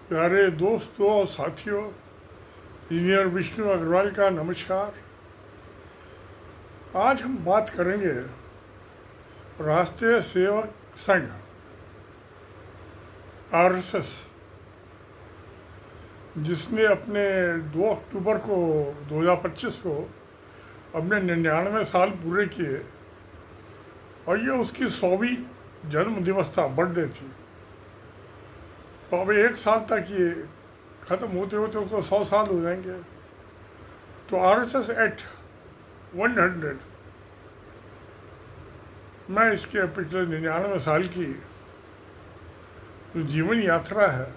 प्यारे दोस्तों और साथियों, इंजीनियर विष्णु अग्रवाल का नमस्कार। आज हम बात करेंगे राष्ट्रीय सेवक संघ आरएसएस, जिसने अपने 2 अक्टूबर को 2025 को अपने 99 साल पूरे किए और ये उसकी 100वीं जन्म दिवस था, बर्थडे थी। तो अब 1 साल तक ये ख़त्म होते होते उसको 100 साल हो जाएंगे। तो आरएसएस एक्ट 100, मैं इसके पिछले 99 साल की जो जीवन यात्रा है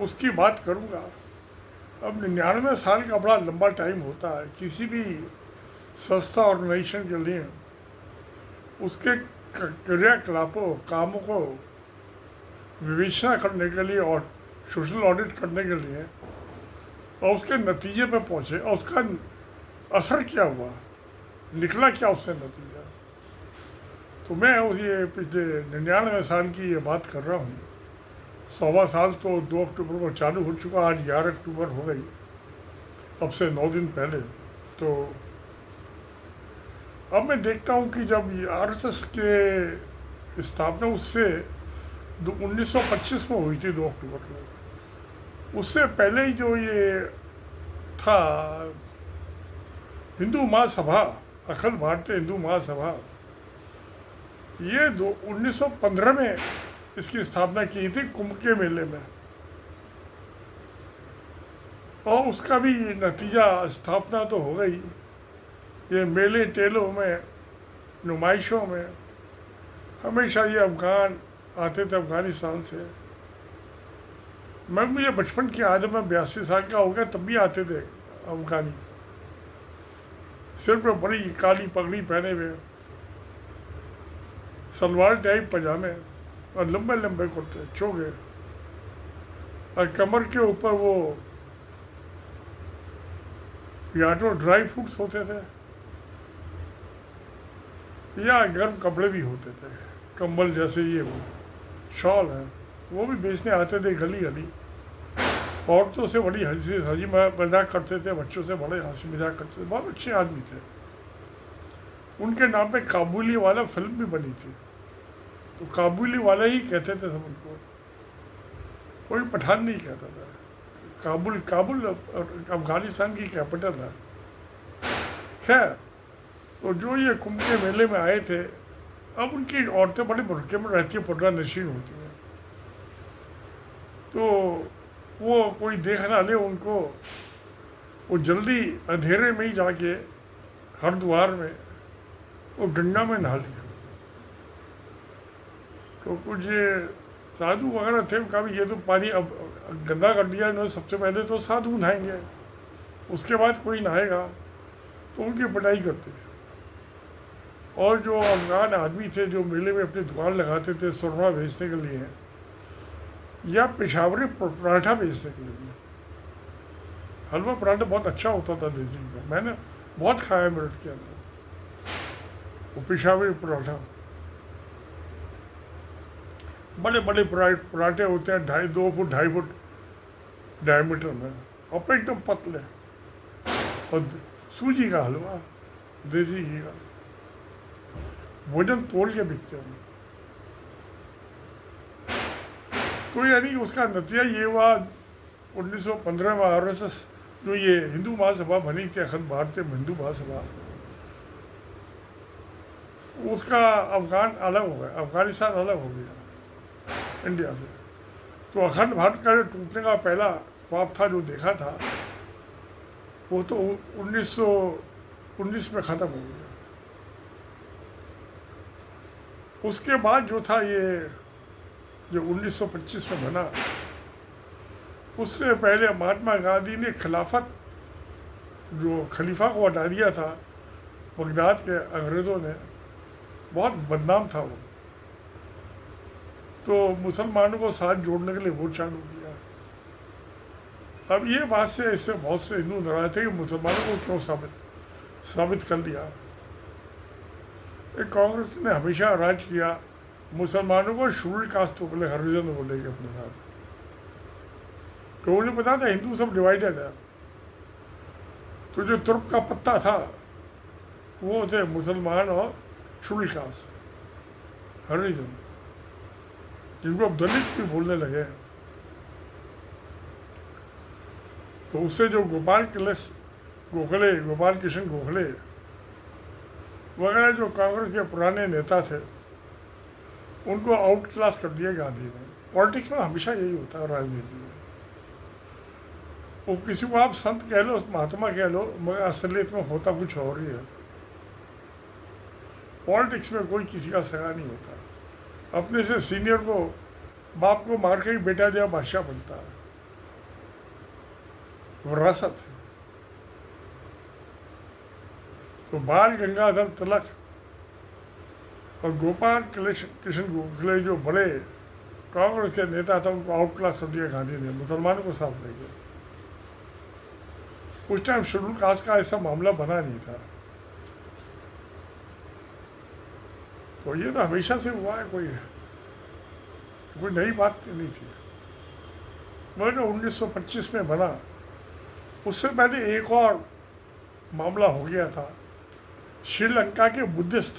उसकी बात करूँगा। अब 99 साल का बड़ा लंबा टाइम होता है किसी भी संस्था ऑर्गेनाइजेशन के लिए। उसके क्रियाकलापों, कामों को विवेचना करने के लिए और सोशल ऑडिट करने के लिए और उसके नतीजे पे पहुँचे और उसका असर क्या हुआ, निकला क्या उससे नतीजा। तो मैं उसी पिछले 99 साल की ये बात कर रहा हूँ। 100वां साल तो 2 अक्टूबर को चालू हो चुका, आज 11 अक्टूबर हो गई, अब से 9 दिन पहले। तो अब मैं देखता हूँ कि जब आरएसएस के स्थापना उससे 1925 में हुई थी 2 अक्टूबर को, उससे पहले ही जो ये था हिंदू महासभा, अखिल भारतीय हिंदू महासभा, ये 1915 में इसकी स्थापना की थी कुंभ के मेले में। और उसका भी नतीजा, स्थापना तो हो गई। ये मेले टेलों में, नुमाइशों में हमेशा ये अफगान आते थे, अफगानिस्तान से। मुझे बचपन की आदत में 82 साल का हो गया तब भी आते थे अफगानी, सिर पर बड़ी काली पगड़ी पहने हुए, सलवार टाइप पजामे और लंबे लंबे कुर्ते, चोगे, और कमर के ऊपर वो या तो ड्राई फ्रूट्स होते थे या गर्म कपड़े भी होते थे, कंबल जैसे ये वो शॉल है, वो भी बेचने आते थे गली गली। औरतों से बड़ी हंसी मजाक करते थे, बच्चों से बड़े हंसी मजाक करते थे, बहुत अच्छे आदमी थे। उनके नाम पे काबुली वाला फिल्म भी बनी थी, तो काबुली वाला ही कहते थे सब उनको, कोई पठान नहीं कहता था। काबुल अफगानिस्तान की कैपिटल है। खैर, तो जो ये कुंभ के मेले में आए थे, अब उनकी औरतें बड़े बुरके में रहती है, पर्दा नशीन होती हैं, तो वो कोई देख ना ले उनको, वो जल्दी अंधेरे में ही जाके हरिद्वार में वो गंगा में नहा लिया। तो कुछ साधु वगैरह थे, कहा ये तो पानी अब गंदा कर दिया इन्होंने, सबसे पहले तो साधु नहाएंगे, उसके बाद कोई नहाएगा। तो उनकी पिटाई करते थे। और जो अफगान आदमी थे जो मेले में अपनी दुकान लगाते थे सुरमा बेचने के लिए या पेशावरी पराठा बेचने के लिए, हलवा पराठा बहुत अच्छा होता था देसी का, मैंने बहुत खाया मेरठ के अंदर वो पेशावरी पराठा। बड़े बड़े पराठे होते हैं, 2.5 फुट 2.5 फुट डायमीटर में, और एकदम पतले, और सूजी का हलवा, देसी घी का, भोजन तोड़ के बिकते हैं। तो यानी उसका नतीजा ये हुआ 1915 में आरएसएस, जो ये हिंदू महासभा बनी थी, अखिल भारतीय हिंदू महासभा, उसका अफगान अलग हो गया, अफगानिस्तान अलग हो गया इंडिया से। तो अखंड भारत का जो टूटने का पहला ख्वाब था जो देखा था, वो तो 1919 में ख़त्म हो गया। उसके बाद जो था ये जो 1925 में बना, उससे पहले महात्मा गांधी ने खिलाफत, जो खलीफा को हटा दिया था बगदाद के अंग्रेज़ों ने, बहुत बदनाम था वो, तो मुसलमानों को साथ जोड़ने के लिए वो चालू किया। अब ये बात से इससे बहुत से हिंदू नाराज थे कि मुसलमानों को क्यों साबित कर दिया। कांग्रेस ने हमेशा राज किया, मुसलमानों को शेड्यूल्ड कास्ट को हरिजन बोलेंगे अपने साथ, तो उन्हें पता था हिंदू सब डिवाइडेड है। तो जो तुर्क का पत्ता था वो थे मुसलमान और शुल कास्ट, हरिजन, जिनको अब दलित भी बोलने लगे। तो उससे जो गोपाल कृष्ण गोखले वगैरह जो कांग्रेस के पुराने नेता थे, उनको आउट क्लास कर दिया गांधी ने। पॉलिटिक्स में हमेशा यही होता है, राजनीति में। वो किसी को आप संत कह लो, महात्मा कह लो, मगर असलियत में होता कुछ और ही है। पॉलिटिक्स में कोई किसी का सगा नहीं होता। अपने से सीनियर को, बाप को मार के ही बेटा जो बादशाह बनता है, विरासत है। तो बाल गंगाधर तिलक और गोपाल कृष्ण गोखले जो बड़े कांग्रेस के नेता था, उनको आउट क्लास कर दिया गांधी ने, मुसलमानों को साथ ले गया। उस टाइम शेड्यूल कास्ट का ऐसा मामला बना नहीं था। तो ये तो हमेशा से हुआ है, कोई नई बात नहीं थी। मगर 1925 में बना, उससे पहले एक और मामला हो गया था। श्रीलंका के बुद्धिस्ट,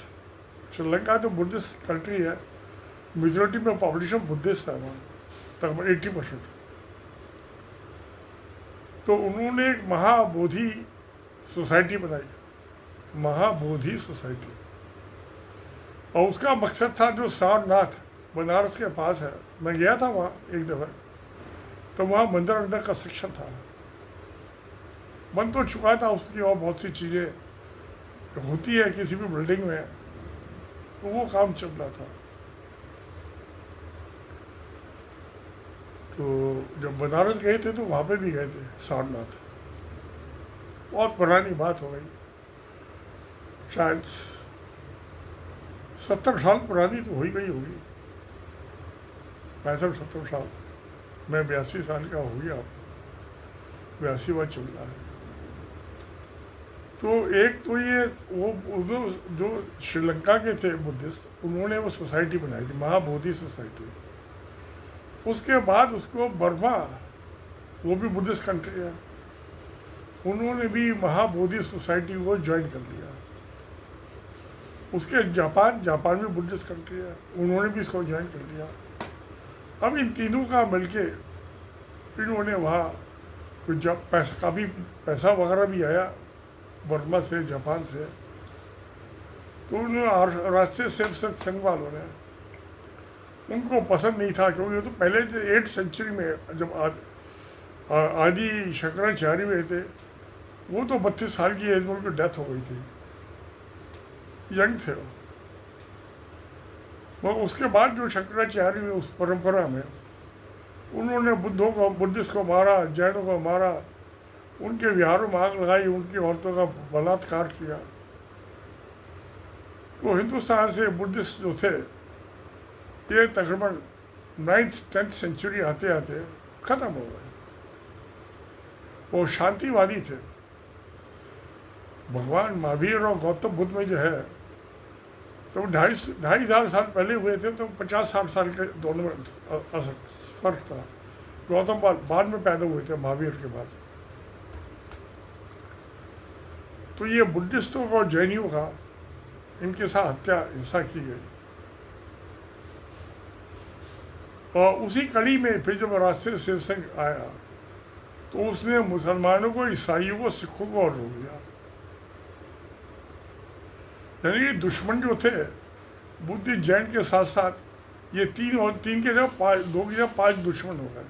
श्रीलंका तो बुद्धिस्ट कंट्री है, मेजोरिटी में पॉपुलेशन बुद्धिस्ट है वहाँ, तकरीबन 80%। तो उन्होंने एक महाबोधि सोसाइटी बनाई, महाबोधि सोसाइटी। और उसका मकसद था, जो सारनाथ बनारस के पास है, मैं गया था वहाँ एक दफ़ा, तो वहाँ मंदिर अंदर का सेक्शन था, बन तो चुका था उसकी, और बहुत सी चीज़ें होती है किसी भी बिल्डिंग में, तो वो काम चल रहा था। तो जब बनारस गए थे तो वहाँ पे भी गए थे, सारनाथ। बहुत पुरानी बात हो गई, शायद 70 साल पुरानी तो हो ही गई होगी, 65-70 साल। मैं 82 साल का हो गया, 82वां चल रहा है। तो एक तो ये वो जो श्रीलंका के थे बुद्धिस्ट, उन्होंने वो सोसाइटी बनाई थी, महाबोधि सोसाइटी। उसके बाद उसको बर्मा, वो भी बुद्धिस्ट कंट्री है, उन्होंने भी महाबोधि सोसाइटी को ज्वाइन कर लिया। उसके जापान भी बुद्धिस्ट कंट्री है, उन्होंने भी इसको ज्वाइन कर लिया। अब इन तीनों का मिलके इन्होंने वहाँ कुछ जब काफ़ी पैसा वगैरह भी आया बर्मा से, जापान से। तो उन्होंने राष्ट्रीय सेवक संघ वालों ने, उनको पसंद नहीं था, क्योंकि तो पहले 8th सेंचुरी में जब आदि शंकराचार्य हुए थे, वो तो 32 साल की एज में उनकी डेथ हो गई थी, यंग थे वो। मगर उसके बाद जो शंकराचार्य हुए उस परंपरा में, उन्होंने बुद्धिस्ट को मारा, जैनों को मारा, उनके विहारों में आग लगाई, उनकी औरतों का बलात्कार किया। तो हिंदुस्तान से बुद्धिस्ट जो थे, ये तकरीबन 9th-10th सेंचुरी आते आते ख़त्म हो गए। वो शांतिवादी थे। भगवान महावीर और गौतम बुद्ध में जो है, तो 2,500 साल पहले हुए थे, तो 50-60 साल के दोनों में फर्क था। गौतम बाद में पैदा हुए थे, महावीर के बाद। तो ये बुद्धिस्टों का और जैनियों का, इनके साथ हिंसा की गई। और उसी कड़ी में फिर जब राष्ट्रीय सेवक संघ आया, तो उसने मुसलमानों को, ईसाइयों को, सिखों को और रोक दिया। यानी कि दुश्मन जो थे बुद्ध जैन के साथ साथ, ये तीन के जगह 2 की जगह 5 दुश्मन हो गए।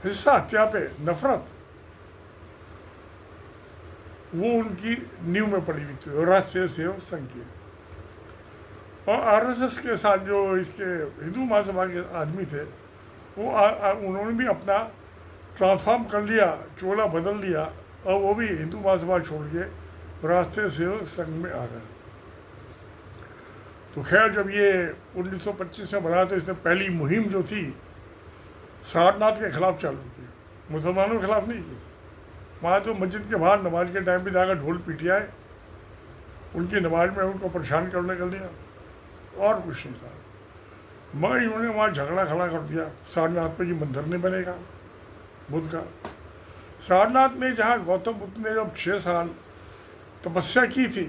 हिंसा, हत्या पे नफरत, वो उनकी नींव में पड़ी हुई थी राष्ट्रीय सेवक संघ की। और आरएसएस के साथ जो इसके हिंदू महासभा के आदमी थे, वो उन्होंने भी अपना ट्रांसफॉर्म कर लिया, चोला बदल लिया, और वो भी हिंदू महासभा छोड़ के राष्ट्रीय सेवक संघ में आ गए। तो खैर, जब ये 1925 में बना, तो इसने पहली मुहिम जो थी सारनाथ के खिलाफ चालू की, मुसलमानों के खिलाफ नहीं की। वहाँ तो मस्जिद के बाहर नमाज के टाइम पे जाकर ढोल पीटियाए, उनकी नमाज में उनको परेशान करने के लिए, और कुछ नहीं था। मगर इन्होंने वहाँ झगड़ा खड़ा कर दिया सारनाथ पे कि मंदिर नहीं बनेगा, बुद्ध का। सारनाथ में जहाँ गौतम बुद्ध ने जब 6 साल तपस्या की थी,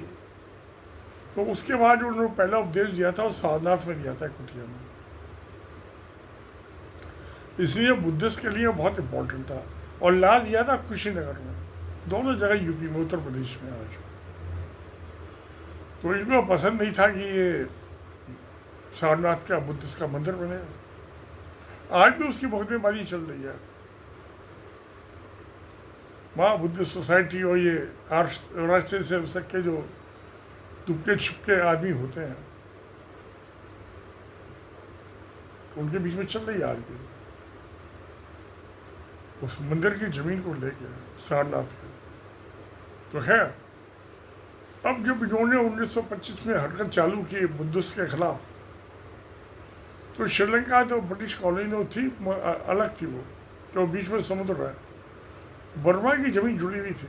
तो उसके बाद जो उन्होंने पहला उपदेश दिया था वो सारनाथ में दिया था, कुटिया में। इसलिए बुद्धिस्ट के लिए बहुत इम्पोर्टेंट था। और ला दिया था कुशीनगर में, दोनों जगह यूपी में, उत्तर प्रदेश में आज। तो इनको पसंद नहीं था कि ये सारनाथ का बुद्धिस्ट का मंदिर बने। आज भी उसकी बहुत बीमारी चल रही है। वहाँ बुद्धिस्ट सोसाइटी और ये राष्ट्रीय सेवक के जो दुबके छुपके आदमी होते हैं, उनके बीच में चल रही है आज भी, उस मंदिर की जमीन को लेके, सारनाथ के। तो खैर, अब जब इन्होंने 1925 में हरकत चालू की बुद्धिस्ट के खिलाफ, तो श्रीलंका तो ब्रिटिश कॉलोनी थी, अलग थी वो, तो बीच में समुद्र है। बर्मा की जमीन जुड़ी हुई थी।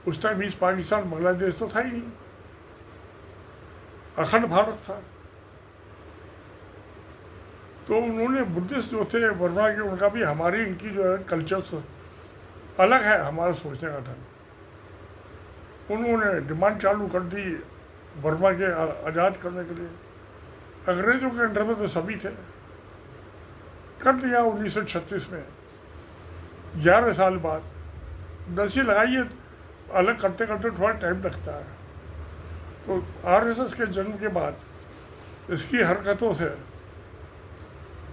उस टाइम ईस्ट पाकिस्तान बांग्लादेश तो था ही नहीं, अखंड भारत था। तो उन्होंने बुद्धिस्ट जो थे बर्मा के, उनका भी हमारी इनकी जो है कल्चर से अलग है, हमारा सोचने का ढंग। उन्होंने डिमांड चालू कर दी बर्मा के आज़ाद करने के लिए। अंग्रेज़ों के अंडर में तो सभी थे। कर दिया 1936 में, 11 साल बाद। दसी लगाइए, अलग करते करते थोड़ा टाइम लगता है। तो आरएसएस के जन्म के बाद इसकी हरकतों से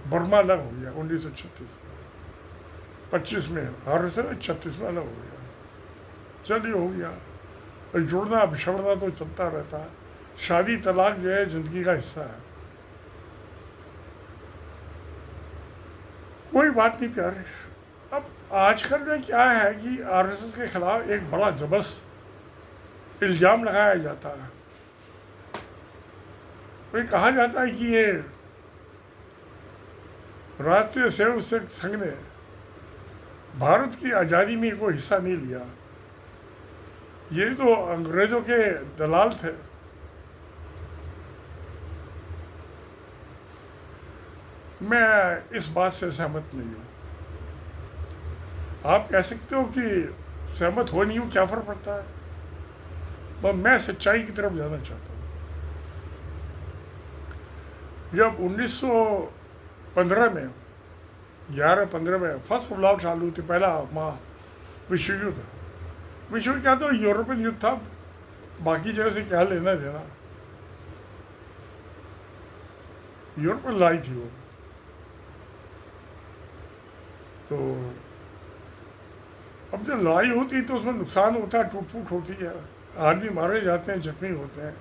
बर्मा अलग हो गया 1936-25 में। आरएसएस 36 में अलग हो गया। चलिए, हो गया। जुड़ना बिछड़ना तो चलता रहता है। शादी तलाक जो है ज़िंदगी का हिस्सा है। कोई बात नहीं प्यारे। अब आजकल में क्या है कि आरएसएस के खिलाफ एक बड़ा जबरदस्त इल्ज़ाम लगाया जाता है। तो कहा जाता है कि ये राष्ट्रीय सेवक संघ ने भारत की आज़ादी में कोई हिस्सा नहीं लिया। ये तो अंग्रेज़ों के दलाल थे। मैं इस बात से सहमत नहीं हूँ। आप कह सकते हो कि सहमत हो नहीं हूँ, क्या फ़र्क पड़ता है। पर मैं सच्चाई की तरफ जाना चाहता हूँ। जब 1915 में 11-15 में फर्स्ट वर्ल्ड वॉर चालू थी, पहला विश्व युद्ध। विश्व युद्ध क्या तो यूरोपियन युद्ध था, बाकी जगह से क्या लेना देना। यूरोप में लड़ाई थी वो। तो अब जब लड़ाई होती है तो उसमें नुकसान होता है, टूट फूट होती है, आदमी मारे जाते हैं, जख्मी होते हैं।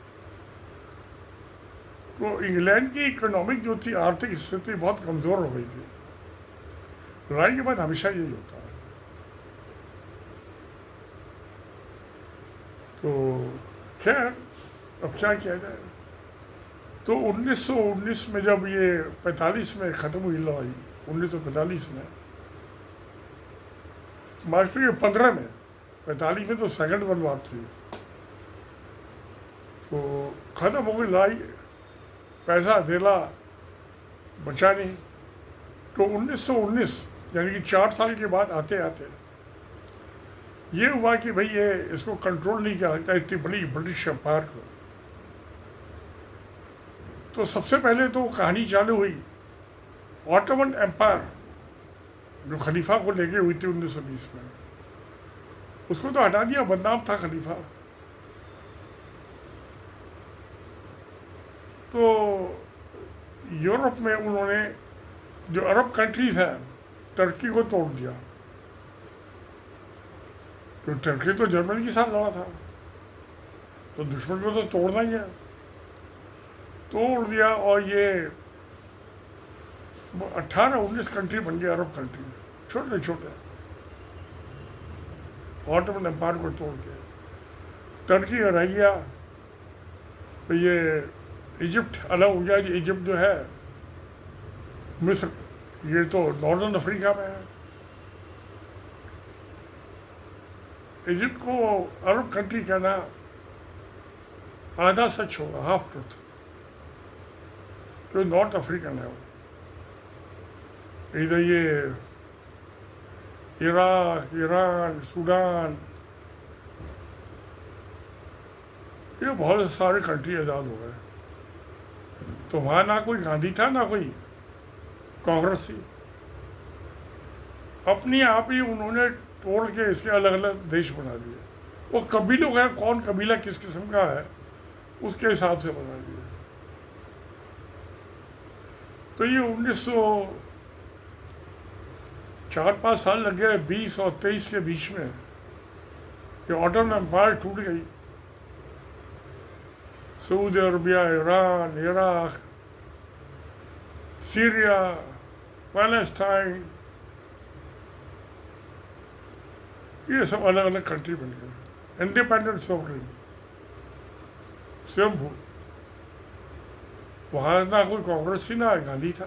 तो इंग्लैंड की इकोनॉमिक जो थी, आर्थिक स्थिति बहुत कमज़ोर हो गई थी। लड़ाई के बाद हमेशा यही होता है। तो खैर, अब क्या किया जाए। तो 1919 में जब ये 45 में ख़त्म हुई लड़ाई, 1945 में, मास्टर ये 15 में, 45 में तो सेकंड वर्ल्ड वॉर थी। तो ख़त्म हो गई लड़ाई, पैसा धेला बचा नहीं। तो 1919 यानी कि 4 साल के बाद आते आते ये हुआ कि भाई ये इसको कंट्रोल नहीं किया सकता इतनी बड़ी ब्रिटिश एम्पायर को। तो सबसे पहले तो कहानी चालू हुई ऑटोमन एम्पायर, जो खलीफा को लेके हुई थी 1920 में। उसको तो हटा दिया, बदनाम था खलीफा। तो यूरोप में उन्होंने जो अरब कंट्रीज़ हैं, टर्की को तोड़ दिया। तो टर्की तो जर्मनी के साथ लड़ा था, तो दुश्मन को तो तोड़ना ही है। तोड़ दिया और ये 18-19 कंट्री बन गए, अरब कंट्री, छोटे छोटे। ऑटोमन एम्पायर को तोड़ के टर्की रह गया। तो ये इजिप्ट अलग हो गया। इजिप्ट जो है, मिस्र, ये तो नॉर्दर्न अफ्रीका में है। इजिप्ट को अरब कंट्री कहना आधा सच होगा, हाफ ट्रुथ, क्योंकि नॉर्थ अफ्रीकन है वो। इधर ये इराक, ईरान, सूडान, ये बहुत सारे कंट्री आज़ाद हो गए। तो वहाँ ना कोई गांधी था ना कोई कांग्रेस थी, अपने आप ही उन्होंने तोड़ के इसके अलग अलग देश बना दिए। वो कबीलों है, कौन कबीला किस किस्म का है उसके हिसाब से बना दिए। तो ये 1904-5 साल लग गए 20 और 23 के बीच में, ये ऑटोमन एम्पायर टूट गई। Saudi Arabia, Iran, Iraq, Syria, Palestine, ये सब अलग अलग कंट्री बन गए, इंडिपेंडेंट सॉवरेन, स्वयंभू। वहाँ ना कोई कांग्रेस थी ना गांधी था।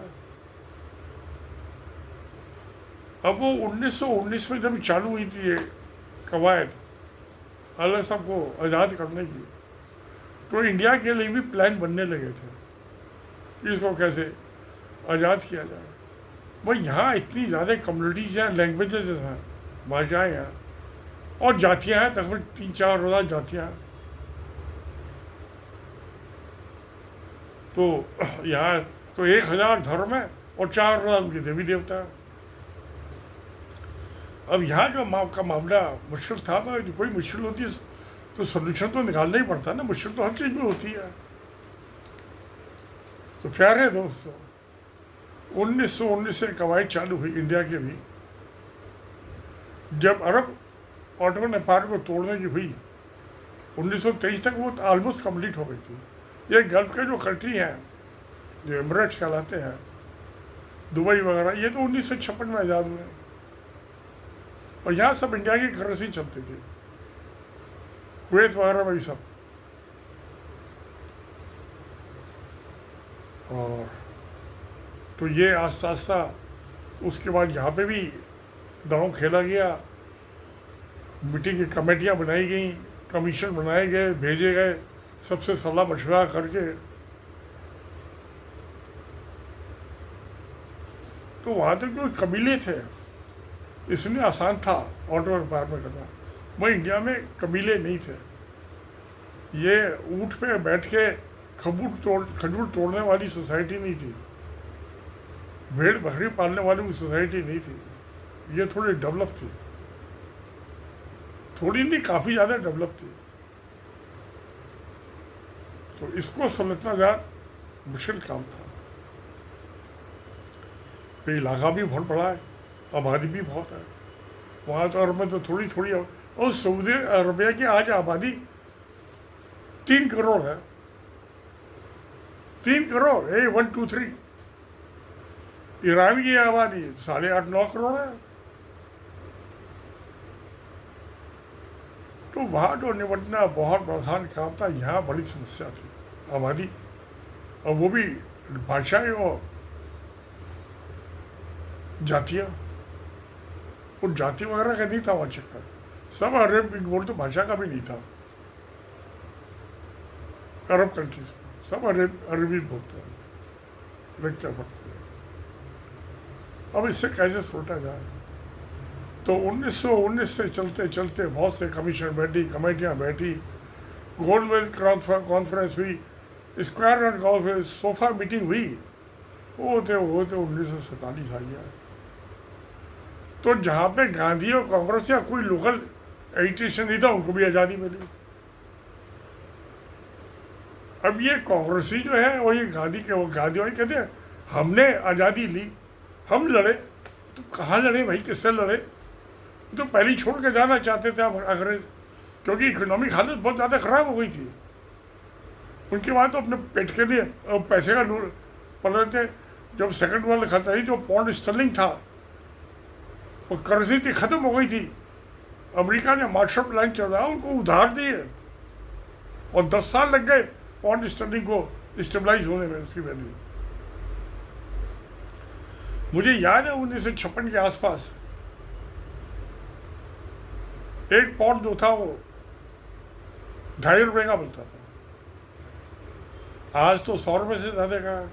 अब वो 1919 में जब चालू हुई थी ये कवायद अलग सबको आज़ाद करने की, तो इंडिया के लिए भी प्लान बनने लगे थे कि इसको कैसे आज़ाद किया जाए। भाई यहाँ इतनी ज़्यादा कम्युनिटीज़ हैं, लैंग्वेजेस हैं, भाषाएँ हैं और जातियाँ हैं, तकरीबन 3-4 जातियाँ हैं। तो यहाँ तो 1000 धर्म है और 4000 उनके देवी देवता है। अब यहाँ जो का मामला मुश्किल था, कोई मुश्किल होती है तो सोल्यूशन तो निकालना ही पड़ता है ना, मुश्किल तो हर चीज़ में होती है। तो प्यारे दोस्तों, 1919 से कवायद चालू हुई इंडिया के भी। जब अरब ऑटोमन एम्पायर को तोड़ने की हुई 1923 तक, वो ऑलमोस्ट कंप्लीट हो गई थी। ये गल्फ के जो कंट्री हैं, जो एमरेट्स कहलाते हैं, दुबई वगैरह, ये तो 1956 में आज़ाद हुए और यहाँ सब इंडिया की करेंसी चलती थी, कुवैत वगैरह में भी सब। और तो ये आस्ता आस्ता उसके बाद यहाँ पे भी दांव खेला गया, मीटिंग की कमेटियाँ बनाई गई, कमीशन बनाए गए, भेजे गए, सबसे सलाह मशवरा करके। तो वहाँ तो कोई कबीले थे, इसलिए आसान था ऑटोमन एम्पायर में करना। वही इंडिया में कबीले नहीं थे। ये ऊँट पे बैठ के खजूर तोड़ने वाली सोसाइटी नहीं थी, भेड़ बकरी पालने वाली सोसाइटी नहीं थी। ये थोड़ी डेवलप थी, थोड़ी नहीं काफ़ी ज़्यादा डेवलप थी। तो इसको समझना ज़्यादा मुश्किल काम था। तो इलाका भी बहुत बड़ा है, आबादी भी बहुत है वहाँ तो, और में तो थोड़ी थोड़ी। और सऊदी अरबिया की आज आबादी 3 करोड़ है, 3 करोड़, 1, 2, 3। ईरान की आबादी 8.5-9 करोड़ है। तो वहाँ तो निपटना बहुत आसान काम था। यहाँ बड़ी समस्या थी आबादी, और वो भी भाषाएं और जातियाँ। और जाति वगैरह का नहीं था वहाँ चक्कर, सब अरबिक बोल, तो भाषा का भी नहीं था। अरब कंट्रीज सब अरबी बोलते हैं, लिखते पढ़ते हैं। अब इससे कैसे सोचा जाए? तो 1919 से चलते चलते बहुत से कमीशन बैठी, कमेटियाँ बैठी, गोलमेज कॉन्फ्रेंस हुई, square and conference, sofa meeting हुई। वो थे 1947 आ गया। तो जहाँ पे गांधी और कांग्रेस या कोई लोकल एजिटेशन नहीं था, उनको भी आज़ादी मिली। अब ये कांग्रेसी जो है वो ये गांधी के, वो गांधी भाई कहते हैं हमने आज़ादी ली, हम लड़े। तो कहाँ लड़े भाई, किससे लड़े? तो पहले ही छोड़ के जाना चाहते थे अंग्रेज, क्योंकि इकोनॉमिक हालत बहुत ज़्यादा ख़राब हो गई थी उनके बाद। तो अपने पेट के लिए पैसे का पड़ रहे थे। जब सेकंड वर्ल्ड खत्म हुई, जो पौंड स्टर्लिंग था वो करेंसी थी, ख़त्म हो गई थी। अमेरिका ने मार्शल प्लान चलाया, उनको उधार दिए और 10 साल लग गए पौंड स्टर्लिंग को स्टेबलाइज होने में, उसकी वैल्यू। मुझे याद है 1956 के आसपास एक पौंड जो था वो 2.5 रुपये का मिलता था। आज तो 100 रुपये से ज़्यादा का है।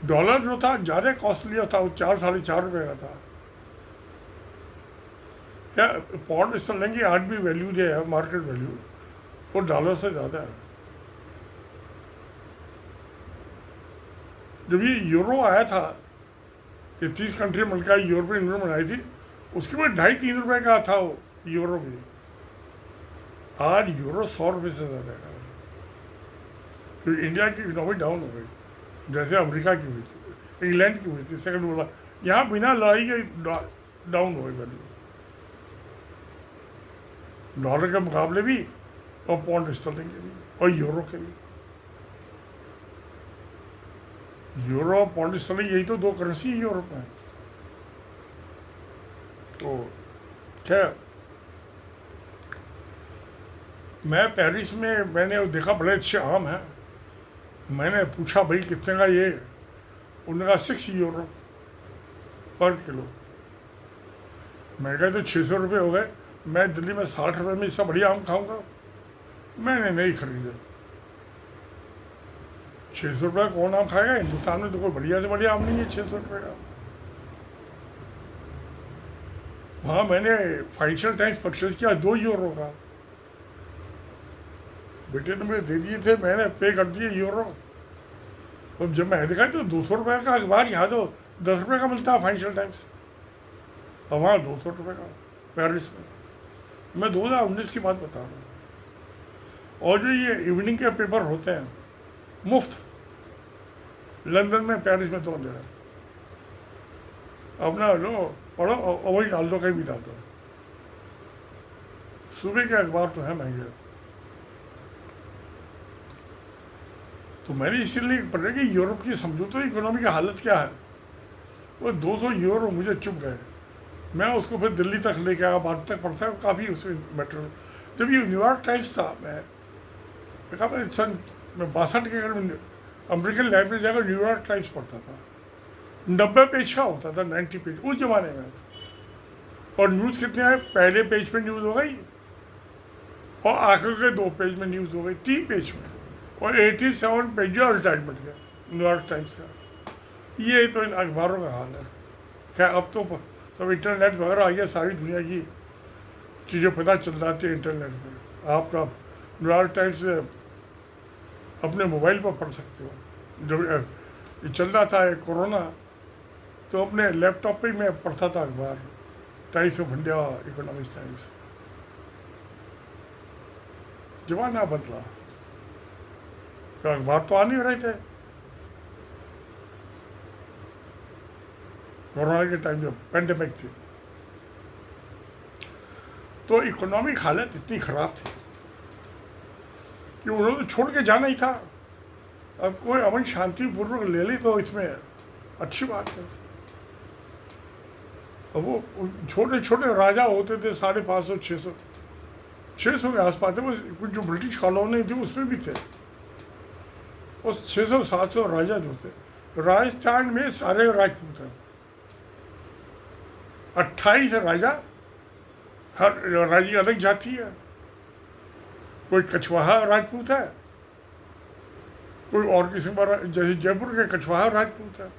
डॉलर जो था ज़्यादा कॉस्टली था, वो 4 साढ़े 4 रुपये का था। क्या पॉन्ड स्टर्लिंग की आज भी वैल्यू जो है, मार्केट वैल्यू, वो डॉलर से ज़्यादा है। जब ये यूरो आया था, ये 30 कंट्री मिलकर यूरोपियन यूनियन बनाई थी, उसके बाद 2.5-3 रुपये का था वो यूरो भी। आज यूरो 100 रुपये से ज़्यादा है, क्योंकि इंडिया की इकोनॉमी डाउन हो गई, जैसे अमेरिका की हुई थी, इंग्लैंड की हुई थी, सेकंड वर्ल्ड। यहाँ बिना लड़ाई के डाउन हो गई वैल्यू, डॉलर के मुकाबले भी, और पॉन्ड स्टर्लिंग के भी, और यूरो के भी। यूरो और पॉन्ड स्टर्लिंग, यही तो 2 करेंसी है यूरोप में। तो खैर, मैं पेरिस में मैंने देखा बड़े अच्छे आम हैं। मैंने पूछा भाई कितने का ये, उन्होंने कहा 6 यूरो पर किलो। मैं कहा तो 600 रुपये हो गए, मैं दिल्ली में 60 रुपये में इससे बढ़िया आम खाऊंगा। मैंने नहीं खरीदे। 600 रुपये कौन आम खाएगा? हिंदुस्तान में तो कोई बढ़िया से बढ़िया आम नहीं है 600 रुपये का। वहाँ मैंने फाइनेंशियल टाइम्स परचेज किया 2 यूरो का, बेटे ने मुझे दे दिए थे, मैंने पे कर दिए यूरो। और जब मैं देखा तो 200 रुपये का अखबार यहाँ तो 10 रुपये का मिलता है फाइनेंशियल टाइम्स, और वहाँ 200 रुपये का पेरिस में। मैं 2019 की बात बता रहा हूँ। और जो ये इवनिंग के पेपर होते हैं मुफ्त, लंदन में, पेरिस में 2 जगह, अपना लो पढ़ो और वही डाल दो, कहीं भी डाल दो। सुबह के अखबार तो है महंगे। तो मैंने इसीलिए पढ़ा कि यूरोप की समझौता इकोनॉमी की हालत क्या है। वो 200 यूरो मुझे चुप गए। मैं उसको फिर दिल्ली तक लेके आया, बाद तक पढ़ता है, काफ़ी उसमें मैटर। जब ये न्यूयॉर्क टाइम्स था, मैं देखा, मैं सन 62 के करीब अमेरिकन लाइब्रेरी जाकर न्यूयॉर्क टाइम्स पढ़ता था। 90 पेज का होता था, 90 पेज उस जमाने में। और न्यूज़ कितने आए? पहले पेज पे न्यूज़ हो गई, और आखिर के 2 पेज में न्यूज़ हो गई, 3 पेज में, और 87 पेज एडवर्टाइजमेंट का न्यूयॉर्क टाइम्स का। ये तो इन अखबारों का हाल है। क्या अब तो सब इंटरनेट वगैरह आ गया, सारी दुनिया की चीज़ें पता चल जाती है इंटरनेट में। आप न्यूयॉर्क टाइम्स अपने मोबाइल पर पढ़ सकते हो। जब ये चल रहा था कोरोना, तो अपने लैपटॉप पे ही मैं पढ़ता था अखबार, times of India, economics times. जमाना बदला, तो अखबार तो आ नहीं रहे थे कोरोना के टाइम, जब पेंडेमिक थी, तो इकोनॉमिक हालत इतनी ख़राब थी कि उन्होंने तो छोड़ के जाना ही था। अब कोई अमन शांतिपूर्वक ले ली तो इसमें अच्छी बात है। अब वो छोटे छोटे राजा होते थे, 550, 600 के आसपास थे। वो कुछ जो ब्रिटिश कॉलोनी थी उसमें भी थे, उस 600-700 राजा जो थे। राजस्थान में सारे राजपूत हैं, 28 राजा, हर राज्य की अलग जाति है। कोई कछवाहा राजपूत है, कोई और किस्म का, जैसे जयपुर के कछवाहा राजपूत है।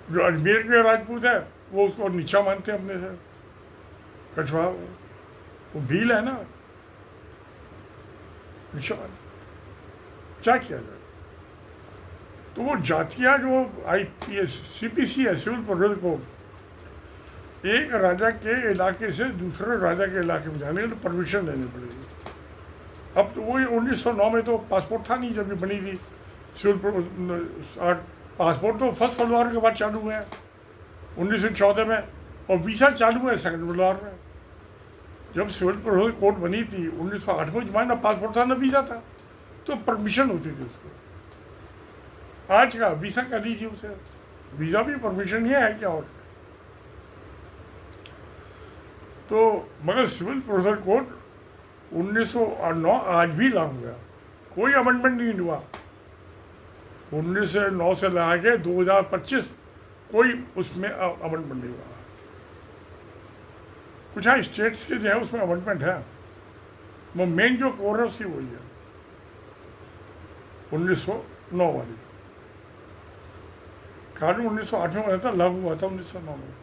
जो अजमेर के राजपूत है वो उसको नीचा मानते हैं अपने से, कछवाहा, वो भील है ना, नीचा मानते। क्या किया जाए? तो वो जातियाँ जो IPS CPC है, सिविल प्रोसेस कोड, एक राजा के इलाके से दूसरे राजा के इलाके में जाने के लिए परमिशन लेनी पड़ेगी। अब तो वही 1909 में तो पासपोर्ट था नहीं जब ये बनी थी सिविल पासपोर्ट तो फर्स्ट वर्ल्ड वॉर के बाद चालू हुए हैं 1914 में, और वीज़ा चालू हुआ है सेकंड वर्ल्ड वॉर में। जब सिविल प्रोसेस कोड बनी थी 1908 में, जमाने ना पासपोर्ट था ना वीज़ा था, तो परमिशन होती थी उसको। आज का वीज़ा कर लीजिए उसे, वीज़ा भी परमिशन ही है क्या? और तो मगर सिविल प्रोसेस कोड 1909 आज भी लागू है, कोई अमेंडमेंट नहीं हुआ। 1909 से लगा के 2025 कोई उसमें अमेंडमेंट नहीं हुआ। कुछ है स्टेट्स के जो है उसमें अमेंडमेंट है, वो मेन जो कोर है उसकी वही है 1909 वाली। कानून 1908 में बना था, लागू हुआ था 1909 में।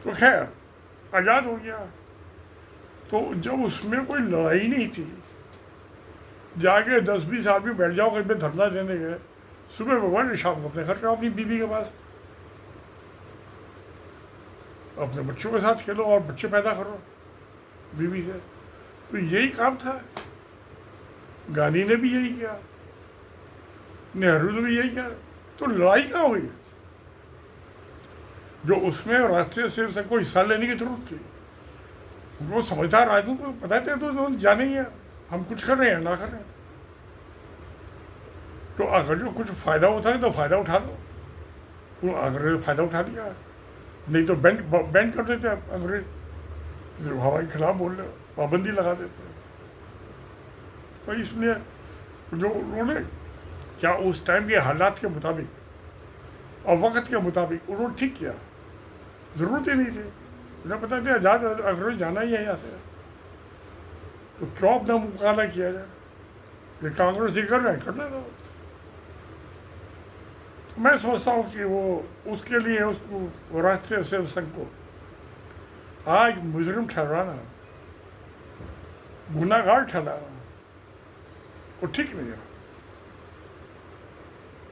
तो खैर आज़ाद हो गया। तो जब उसमें कोई लड़ाई नहीं थी, जाके 10-20 आदमी बैठ जाओ कहीं पे धरना देने गए, सुबह भगवान शाम को अपने घर जाओ अपनी बीवी के पास, अपने बच्चों के साथ खेलो और बच्चे पैदा करो बीवी से। तो यही काम था। गांधी ने भी यही किया, नेहरू ने भी यही किया। तो लड़ाई कहाँ हुई? जो उसमें राष्ट्रीय सेवक संघ को हिस्सा लेने की जरूरत थी, वो समझदार आदमी को पता थे तो जाने ही है हम कुछ कर रहे हैं ना कर रहे हैं। तो अगर जो कुछ फ़ायदा होता है तो फ़ायदा उठा लो, वो अंग्रेज फ़ायदा उठा लिया, नहीं तो बैंड कर देते अंग्रेज, जो हवा के खिलाफ बोल रहे पाबंदी लगा देते। तो इसलिए जो उन्होंने क्या उस टाइम के हालात के मुताबिक और वक्त के मुताबिक उन्होंने ठीक किया, ज़रूरत ही नहीं थी। उन्हें पता था आज़ाद अंग्रेज जाना ही है यहाँ से, तो क्यों अपना मुकाबला किया जाए? ये कांग्रेस ही कर रहे हैं, करने दो। तो मैं समझता हूँ कि वो उसके लिए उसको राष्ट्रीय सेवक संघ को आज मुजरिम ठहराना, गुनाहगार ठहराना, वो ठीक नहीं है,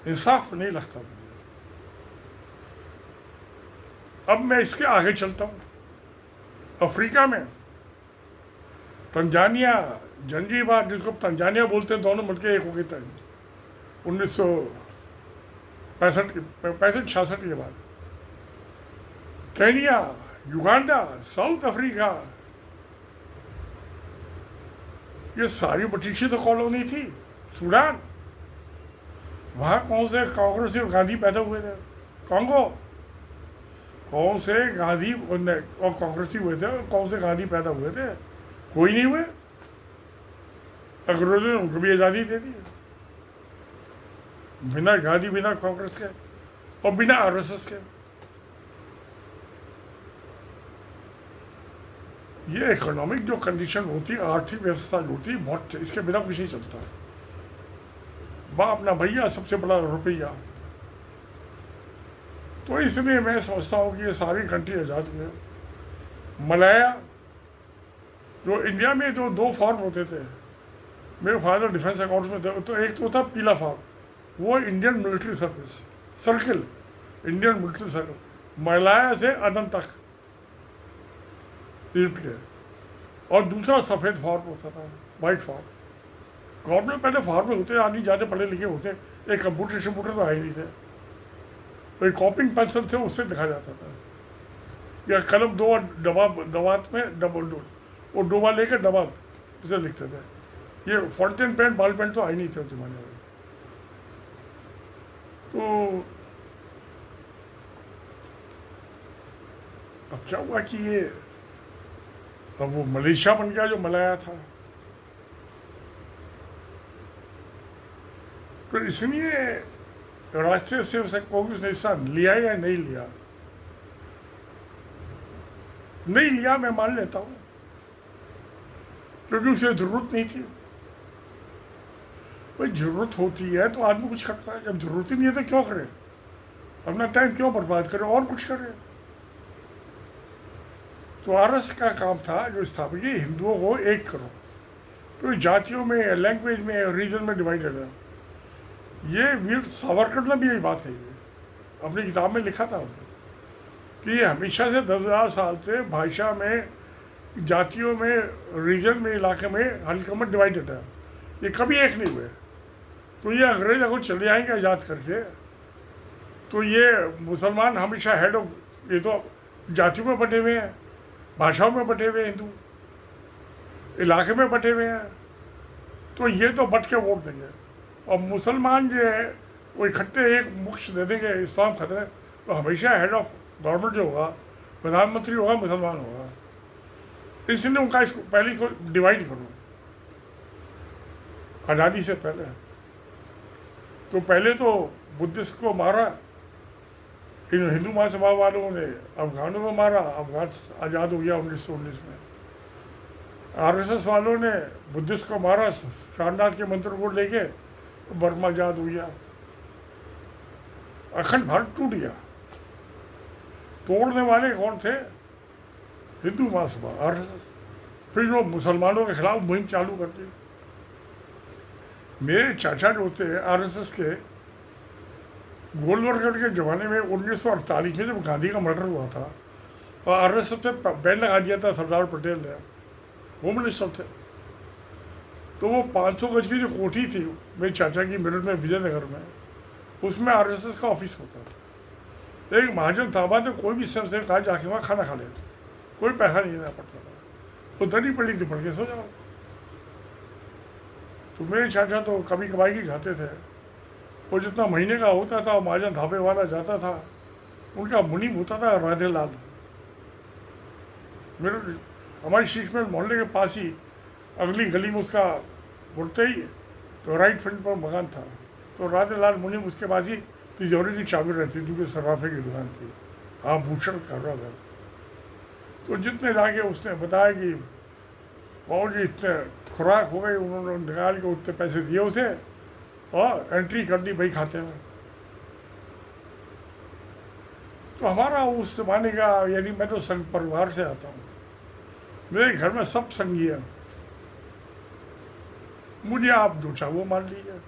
इंसाफ नहीं लगता मुझे। अब मैं इसके आगे चलता हूँ। अफ्रीका में तंजानिया, जंजीबार, जिसको तंजानिया बोलते हैं, दोनों मिलकर एक हो गए थे 1965-66 के बाद। केनिया, युगांडा, साउथ अफ्रीका, ये सारी ब्रिटिश तो कॉलोनी थी। सूडान, वहाँ कौन से कांग्रेसी और गांधी पैदा हुए थे? कांगो, कौन से गांधी और कांग्रेसी हुए थे? कौन से गांधी पैदा हुए थे? कोई नहीं हुए। अंग्रेजों ने उनको भी आज़ादी दे दी, बिना गांधी, बिना कांग्रेस के और बिना आरएसएस के। ये इकोनॉमिक जो कंडीशन होती है, आर्थिक व्यवस्था जो होती है, बहुत, इसके बिना कुछ नहीं चलता। बाप ना भैया, सबसे बड़ा रुपया। तो इसलिए मैं समझता हूँ कि ये सारी कंट्री आज़ाद हुए। मलाया, जो इंडिया में जो 2 फॉर्म होते थे, मेरे फादर डिफेंस अकाउंट्स में थे, तो एक तो था पीला फॉर्म, वो Indian military service circle, Indian military circle, Malaya से अदन तक ईजिप्ट के। और दूसरा सफ़ेद फॉर्म होता था, वाइट फॉर्म। गवर्नमेंट पहले फॉर्म में होते, आदमी ज़्यादा पढ़े लिखे होते, एक कंप्यूटर तो आए नहीं थे, कोई कॉपिंग पेंसिल थे, उससे लिखा जाता था, या कलम दो दवात में डबल डो, वो डोबा लेकर डबा उसे लिखते थे। ये फाउंटेन पेन, बॉल पेन तो आए नहीं थे उस जमाने में। तो अब क्या हुआ कि ये अब वो मलेशिया बन गया जो मलाया था। तो इसलिए राष्ट्रीय सेवक संघ कांग्रेस ने हिस्सा लिया या नहीं लिया, नहीं लिया मैं मान लेता हूँ, क्योंकि उसे ज़रूरत नहीं थी। भाई ज़रूरत होती है तो आदमी कुछ करता है, जब ज़रूरत ही नहीं है तो क्यों करे, अपना टाइम क्यों बर्बाद करे और कुछ करे। तो आरएस का काम था जो स्थापित किया, हिंदुओं को एक करो, क्योंकि जातियों में, लैंग्वेज में, रीजन में डिवाइडेड है। ये वीर सावरकर ने भी यही बात कही है, अपनी किताब में लिखा था उसने कि हमेशा से 10,000 साल से भाषा में, जातियों में, रीजन में, इलाके में हल्का में डिवाइडेड है, ये कभी एक नहीं हुए। तो ये अंग्रेज अगर चले आएंगे आज़ाद करके, तो ये मुसलमान हमेशा हेड ऑफ, ये तो जातियों में बटे हुए हैं, भाषाओं में बटे हुए हैं, हिंदू इलाके में बटे हुए हैं, तो ये तो बट के वोट देंगे। और मुसलमान जो है वो इकट्ठे एक मुख्य दे देंगे, इस्लाम खतरे, तो हमेशा हेड ऑफ गवर्नमेंट जो होगा, प्रधानमंत्री होगा, मुसलमान होगा। इसलिए उनका इसको पहले को डिवाइड करो आज़ादी से पहले। तो पहले तो बुद्धिस्ट को मारा, इन हिंदू महासभा वालों ने अफगानों को मारा, अफगान आज़ाद हो गया 1919 में। आरएसएस वालों ने बुद्धिस्ट को मारा, सारनाथ के मंत्र को लेके, बर्मा आज़ाद हो गया अखंड भारत टूट गया। तोड़ने वाले कौन थे? हिंदू महासभा, आरएसएस। फिर वो मुसलमानों के खिलाफ मुहिम चालू कर दी। मेरे चाचा जो थे आरएसएस के, गोलवलकर के ज़माने में 1948 में जब गांधी का मर्डर हुआ था और आरएसएस पे बैन लगा दिया था सरदार पटेल ने, होम मिनिस्टर थे, तो वो 500 गज की जो कोठी थी मेरे चाचा की मेरठ में विजयनगर में, उसमें आरएसएस का ऑफिस होता था। एक महाजन थाबा तो कोई भी सर से कहा जाके वहाँ खाना खा ले, कोई पैसा नहीं देना पड़ता था, वो दरी पड़ी थी, पढ़ के सो जाओ। तो मेरे चाचा तो कभी कभाई ही खाते थे, वो जितना महीने का होता था वो महाजन धाबे वाला जाता था, उनका मुनीम होता था राधे लाल। मेरे हमारी शीश में मोहल्ले के पास ही अगली गली में उसका मुड़ते ही तो राइट फ्रंट पर मकान था, तो राधे लाल मुनीम उसके पास ही तिजोरी की चाबी रहती थी, क्योंकि सराफे की दुकान थी, आभूषण कर रहा था। तो जितने जाके उसने बताया कि बाबू जी इतने खुराक हो गई, उन्होंने निकाल के उतने पैसे दिए उसे और एंट्री कर दी भाई खाते में। तो हमारा उस जमाने का, यानी मैं तो संघ परिवार से आता हूँ, मेरे घर में सब संघी है, मुझे आप जो चाहो वो मान लीजिए,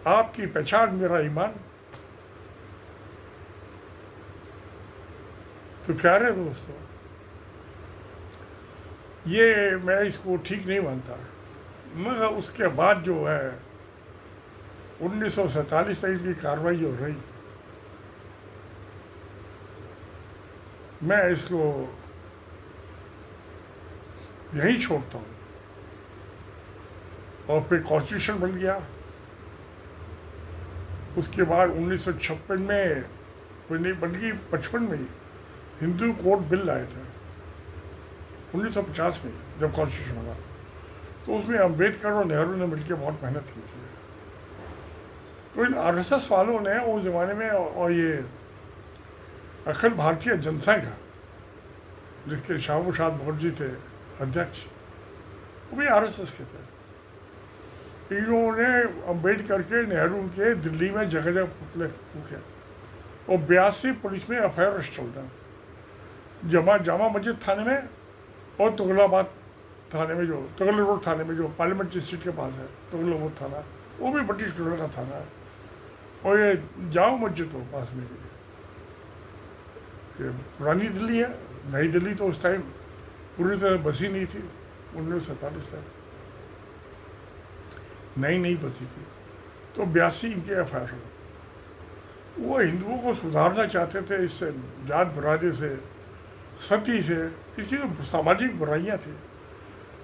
आपकी पहचान मेरा ईमान। तो प्यारे दोस्तों, ये मैं इसको ठीक नहीं मानता, मगर उसके बाद जो है 1947 तक की कार्रवाई जो रही, मैं इसको यहीं छोड़ता हूँ। और फिर कॉन्स्टिट्यूशन बन गया। उसके बाद 1956 में, कोई नहीं बन गई, 55 में ही हिंदू कोड बिल लाए थे, 1950 में जब कॉन्स्टिट्यूशन हुआ, तो उसमें अम्बेडकर और नेहरू ने मिलकर बहुत मेहनत की थी। तो इन आरएसएस वालों ने उस ज़माने में, और ये अखिल भारतीय जनसंघ जिसके श्यामा प्रसाद मुखर्जी थे अध्यक्ष, वो भी आरएसएस के थे। इन्होंने अम्बेडकर के, नेहरू के दिल्ली में जगह जगह पुतले फूके, और 82 पुलिस में एफआईआर चल रहा, जामा मस्जिद थाने में और तुगलकाबाद थाने में, जो तुगलक रोड थाने में, जो पार्लियामेंट्री स्ट्रीट के पास है तुगलक रोड थाना, वो भी ब्रिटिश रूलर का थाना है। और ये जामा मस्जिद हो पास में, ये पुरानी दिल्ली है, नई दिल्ली तो उस टाइम पूरी तरह बसी नहीं थी, 1947 तक नई बसी थी। तो 82 इनके एफआईआर हो। वो हिंदुओं को सुधारना चाहते थे, इससे जात बरादरी से, सती से, इसकी जो सामाजिक बुराइयाँ थी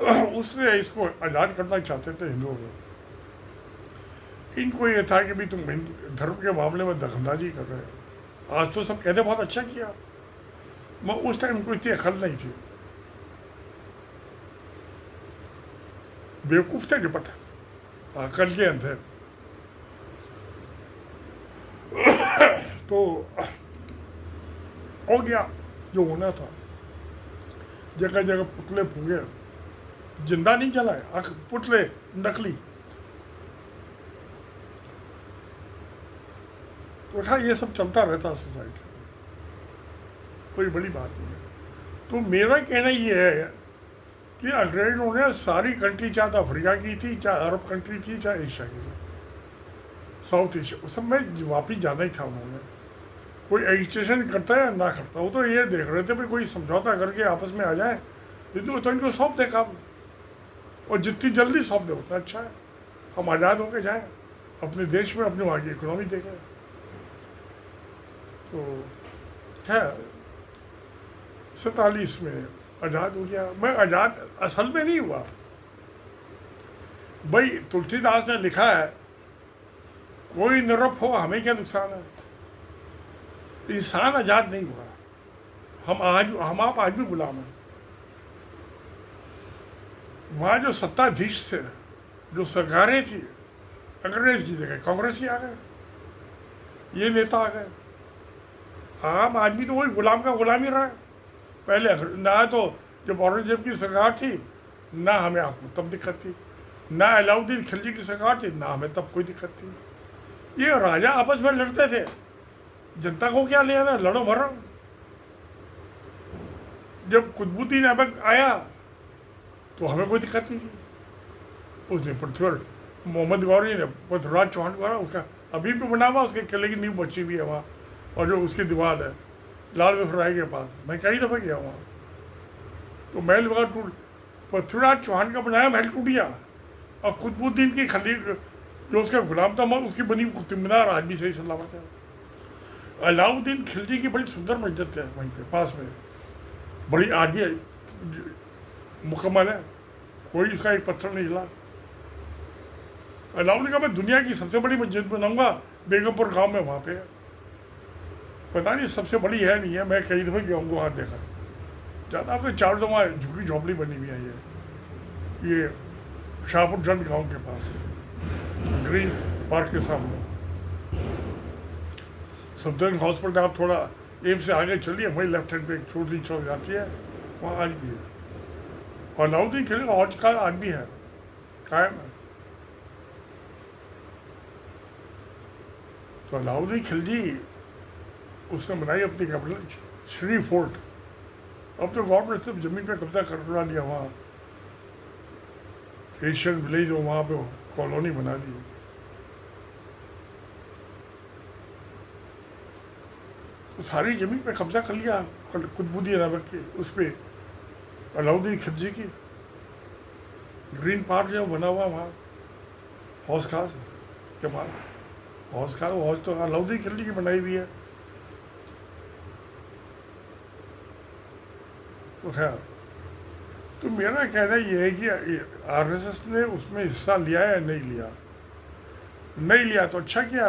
उससे इसको आज़ाद करना चाहते थे हिंदुओं को। इनको ये था कि भाई तुम हिंदू धर्म के मामले में दखलंदाजी कर रहे हो। आज तो सब कहते बहुत अच्छा किया, मगर उस टाइम इनको इतनी अकल नहीं थी, बेवकूफ़ थे निपट, अकल के अंधे। तो हो गया जो होना था, जगह जगह पुतले फूके, जिंदा नहीं जलाए, पुतले नकली। तो हाँ, ये सब चलता रहता सोसाइटी में, कोई बड़ी बात नहीं है। तो मेरा कहना ये है कि अंग्रेजों ने सारी कंट्री, चाहे अफ्रीका की थी, चाहे अरब कंट्री थी, चाहे एशिया की थी, साउथ एशिया, उस सब में वापिस जाना ही था उन्होंने। कोई एजिटेशन करता है या ना करता, वो तो ये देख रहे थे भाई कोई समझौता करके आपस में आ जाए, हिंदू तो इनको सौंप दे काम, और जितनी जल्दी सौंप दे उतना अच्छा है, हम आज़ाद होके जाएं अपने देश में, अपनी वहाँ की इकोनॉमी देखें। तो है 47 में आज़ाद हो गया। मैं आज़ाद असल में नहीं हुआ भाई, तुलसीदास ने लिखा है, कोई निरप हो हमें क्या नुकसान है। इंसान आज़ाद नहीं हुआ, हम आप आज भी गुलाम हैं। वहाँ जो सत्ताधीश थे, जो सरकारें थी, अंग्रेज की जगह कांग्रेस की आ गए, ये नेता आ गए। आम आदमी तो वही गुलाम का गुलाम ही रहा है। पहले ना तो जब औरंगजेब की सरकार थी, ना हमें आपको तब दिक्कत थी। ना अलाउद्दीन खिलजी की सरकार थी, ना हमें तब कोई दिक्कत थी। ये राजा आपस में लड़ते थे, जनता को क्या लेना, लड़ो भरो। जब कुतुबुद्दीन ऐबक आया तो हमें कोई दिक्कत नहीं थी। उसने पृथ्वी मोहम्मद गौरी ने पृथ्वीराज चौहान को, उसका अभी भी बना हुआ, उसके किले की नींव बची हुई है वहाँ, और जो उसकी दीवार है लाल राय के पास, मैं कई दफ़ा गया वहाँ। तो महल वगैरह टूट, पृथ्वीराज चौहान का बनाया महल टूट गया, और कुतुबुद्दीन की खली जो उसका गुलाम था उसकी बनी कुतुब मीनार आज भी सही सलामत है। अलाउद्दीन खिलजी की बड़ी सुंदर मस्जिद है वहीं पे पास में, बड़ी आज भी मुकम्मल है, कोई इसका एक पत्थर नहीं हिला। अलाउद्दीन का मैं दुनिया की सबसे बड़ी मस्जिद बनाऊंगा बेगमपुर गांव में, वहाँ पे पता नहीं सबसे बड़ी है नहीं है, मैं कई दफ़े गया हूँ वहाँ देखा। ज़्यादा आपने 4 दफ़ा झुकी झोपड़ी बनी हुई है ये शाहपुर जंड गांव के पास ग्रीन पार्क के सामने। सफदरजंग हॉस्पिटल आप थोड़ा एम से आगे चलिए, वहीं लेफ्ट हैंड पे एक छोटी चौक जाती है, वहाँ आज भी है। और अलाउद्दीन खिलजी का हौज का आज भी है, कायम है। तो अलाउद्दीन खिलजी उसने बनाई अपनी कैपिटल श्री फोर्ट। अब तो गवर्नमेंट सिर्फ ज़मीन पे कब्जा करवा लिया, वहाँ एशियन विलेज हो वहाँ पे कॉलोनी बना दी। तो सारी ज़मीन पे कब्जा कर लिया कुतुबुद्दीन ऐबक के, उस पर अलाउद्दीन खिलजी की ग्रीन पार्क जो बना हुआ वहाँ हौज खास के बाद, हौज खास हौज तो अलाउद्दीन खिलजी की बनाई हुई है। तो खैर, तो मेरा कहना ये है कि आरएसएस ने उसमें हिस्सा लिया है या नहीं लिया, नहीं लिया तो अच्छा किया।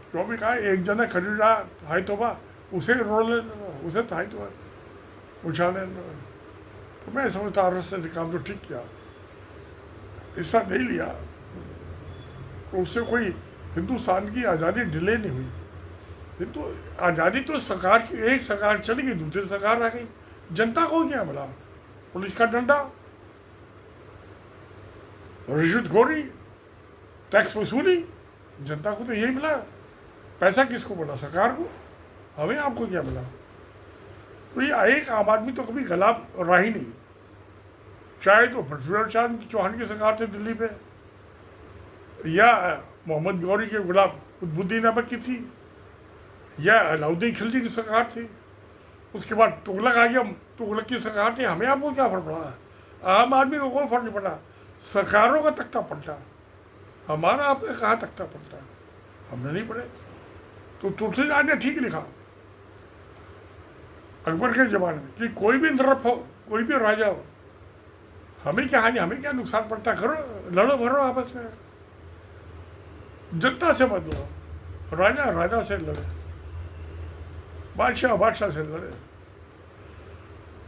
जो भी कहा एक जना खरीदा हाई तोबा, उसे रोल लेने दो, उसे तो हाई तोबा उछालने दो। तो मैं समझता आरएसएस ने काम तो ठीक किया, हिस्सा नहीं लिया तो उससे कोई हिंदुस्तान की आज़ादी डिले नहीं हुई। हिंदू आज़ादी तो सरकार की, एक सरकार चली गई दूसरी सरकार आ गई, जनता को क्या मिला? पुलिस का डंडा, रिश्वतखोरी, टैक्स वसूली, जनता को तो यही मिला। पैसा किसको मिला? सरकार को। हमें आपको क्या मिला? तो ये एक आम आदमी तो कभी गला रहा ही नहीं, चाहे तो पृथ्वीराज चौहान की सरकार थी दिल्ली पे, या मोहम्मद गौरी के गुलाम कुतुबुद्दीन ऐबक की थी, या अलाउद्दीन खिलजी की सरकार थी। उसके बाद तुगलक आ गया, तुगलक की सरकार थी। हमें आपको क्या फर्क पड़ा? आम आदमी को कोई फर्क नहीं पड़ा, सरकारों का तख्ता पलटा, हमारा आपका कहाँ तख्ता पलटा? हमने नहीं पढ़े। तो तुलसीदास ने ठीक लिखा अकबर के ज़माने में कि कोई भी नरफ हो, कोई भी राजा हो, हमें क्या हानि, हमें क्या नुकसान पड़ता? करो, लड़ो भरो आपस में, जनता से मत लड़ो। राजा राजा से लड़े, बादशाह बादशाह से लड़े।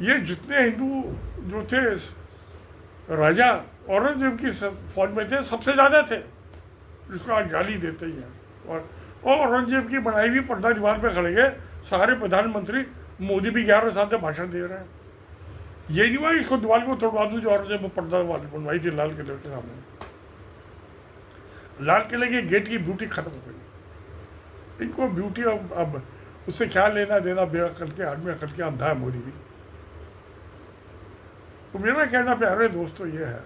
ये जितने हिंदू जो थे राजा औरंगजेब की फौज में थे, सबसे ज़्यादा थे, जिसको आज गाली देते ही हैं। और औरंगजेब की बनाई हुई पर्दा दीवार पे खड़े गए सारे प्रधानमंत्री, मोदी भी 11 साल से भाषण दे रहे हैं। ये नहीं हुआ इसको दीवार को तोड़वा दूँ जो औरंगजेब ने पर्दा बनवाई थी लाल किले के सामने। लाल किले के गेट की ब्यूटी खत्म हो गई। इनको ब्यूटी अब उससे क्या लेना देना? बेअकल के आदमी, अकल के अंधा है मोदी भी। तो मेरा कहना प्यारे दोस्तों ये है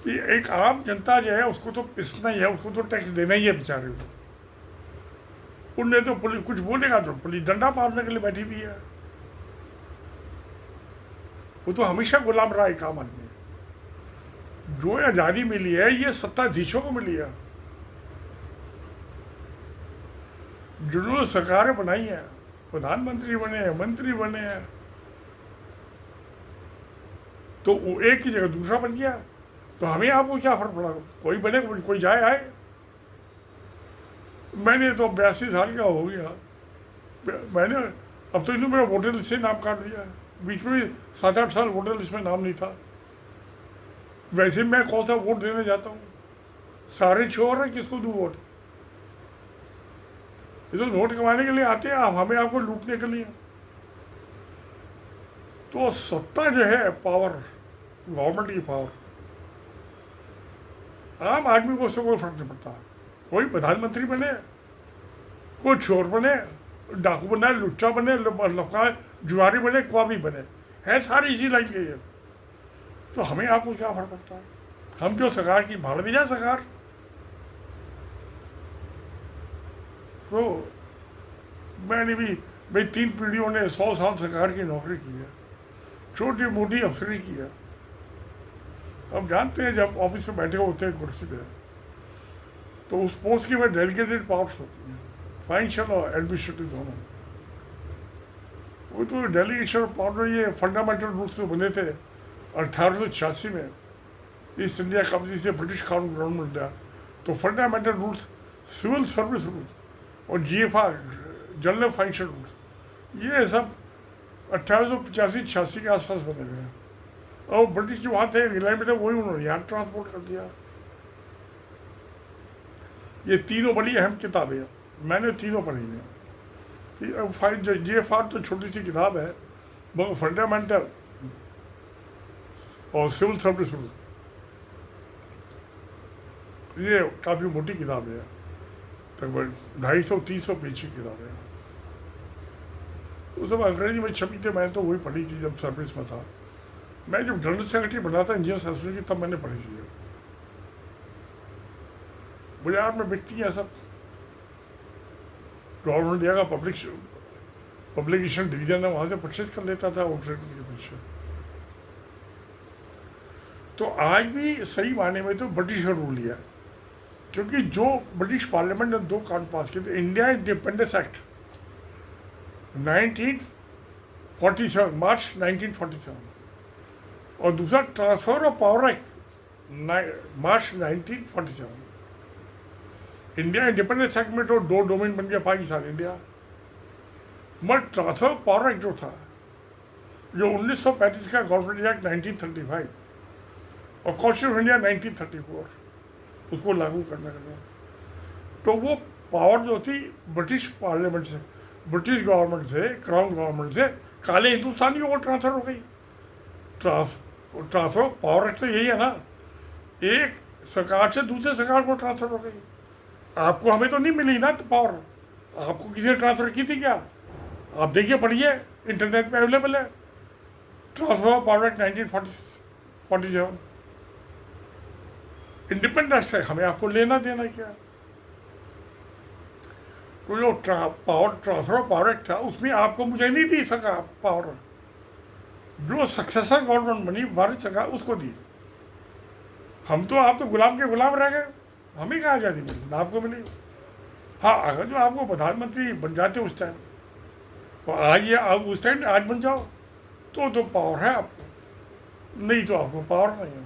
कि एक आम जनता जो है उसको तो पिसना ही है, उसको तो टैक्स देना ही है बेचारे को। उनने तो पुलिस कुछ बोलेगा तो पुलिस डंडा मारने के लिए बैठी हुई है। वो तो हमेशा गुलाम रहा एक आम आदमी। जो आज़ादी मिली है ये सत्ताधीशों को मिली है, जिन्होंने सरकारें बनाई हैं, प्रधानमंत्री बने हैं, मंत्री बने हैं, तो वो एक की जगह दूसरा बन गया। तो हमें आपको क्या फर्क पड़ा? कोई बने कोई जाए आए। मैंने तो 82 साल का हो गया, मैंने अब तो इन्होंने मेरा वोटर लिस्ट से नाम काट दिया। बीच में 7-8 साल वोटर लिस्ट में नाम नहीं था। वैसे मैं कौन सा वोट देने जाता हूँ? सारे चोर हैं, किसको दूँ वोट? ये तो नोट कमाने के लिए आते हैं, आप हमें आपको लूटने के लिए। तो सत्ता जो है, पावर, गवर्नमेंट की पावर, आम आदमी को उससे कोई फर्क नहीं पड़ता। कोई प्रधानमंत्री बने, कोई चोर बने, डाकू बने, लुच्चा बने, लफा जुआरी बने, कोई भी बने, है सारी इसी लाइन के। तो हमें आपको क्या फर्क पड़ता है? हम क्यों सरकार की भाड़ भी जाए सरकार? तो मैंने भी भाई 3 पीढ़ियों ने 100 साल सरकार की नौकरी की है, छोटी मोटी अफसरी की है। अब जानते हैं जब ऑफिस में बैठे होते हैं कुर्सी पे, तो उस पोस्ट की में डेलीगेटेड पावर्स होती हैं, फाइनेंशियल और एडमिनिस्ट्रेटिव दोनों। वो तो डेलीगेशन पावर ये फंडामेंटल रूल्स में बने थे 1886 में, ईस्ट इंडिया कंपनी से ब्रिटिश गवर्नमेंट दिया। तो fundamental rules, civil service rules और GFR जनरल फाइनेंशियल रूल्स, ये सब 1885-86 के आसपास बने हुए हैं। और ब्रिटिश जो वहाँ थे इंग्लैंड में थे, वही उन्होंने यहाँ ट्रांसपोर्ट कर दिया। ये तीनों बड़ी अहम किताबें हैं, मैंने तीनों पढ़ी हैं। GFR तो छोटी सी किताब है, मगर फंडामेंटल और सिविल सर्विस रूल ये काफ़ी मोटी किताब है, तकरीबन 250-300 पेज की किताब है। उस समय अंग्रेजी में छपी थी, मैंने तो वही पढ़ी थी जब सर्विस में था। मैं जब जनरल सेक्रेटरी बना था इंडियन एसोसिएशन की, तब मैंने पढ़ी थी। बाजार में बिकती है सब, गवर्नमेंट इंडिया का पब्लिकेशन डिवीजन है, वहाँ से परचेज कर लेता था आउटसाइड के पीछे। तो आज भी सही मायने में तो ब्रिटिश का रूल लिया, क्योंकि जो ब्रिटिश पार्लियामेंट ने 2 कानून पास किए थे, इंडिया इंडिपेंडेंस एक्ट 1947, मार्च 1947, और दूसरा transfer of power act March 1947। India independence act में तो 2 डोमेन बन गया, पाकिस्तान इंडिया। मगर ट्रांसफर ऑफ पावर एक्ट जो था, जो 1935 का गवर्नमेंट एक्ट 1935 और कॉन्स्टिट्यूशन इंडिया 1934, उसको लागू करने लगा। तो वो पावर जो थी ब्रिटिश पार्लियामेंट से, ब्रिटिश गवर्नमेंट से, क्राउन गवर्नमेंट से काले हिंदुस्तानियों को ट्रांसफर हो गई। ट्रांसफर पावर एक्ट तो यही है ना, एक सरकार से दूसरे सरकार को ट्रांसफर हो गई। आपको हमें तो नहीं मिली ना तो पावर, आपको किसी ने ट्रांसफर की थी क्या? आप देखिए, पढ़िए, इंटरनेट पे अवेलेबल है, transfer of power act 1947। Independence से हमें आपको लेना देना क्या? तो जो ट्रांसफर ऑफ पावर एक्ट था, उसमें आपको मुझे नहीं दी सका पावर, जो सक्सेसर गवर्नमेंट बनी भारत सरकार उसको दी। हम तो, आप तो गुलाम के गुलाम रह गए, हमें कहाँ आज़ादी मिली ना आपको मिली। हाँ, अगर जो आपको प्रधानमंत्री बन जाते उस टाइम, तो आज ये आप उस टाइम आज बन जाओ तो पावर है आपको, नहीं तो आपको पावर नहीं है।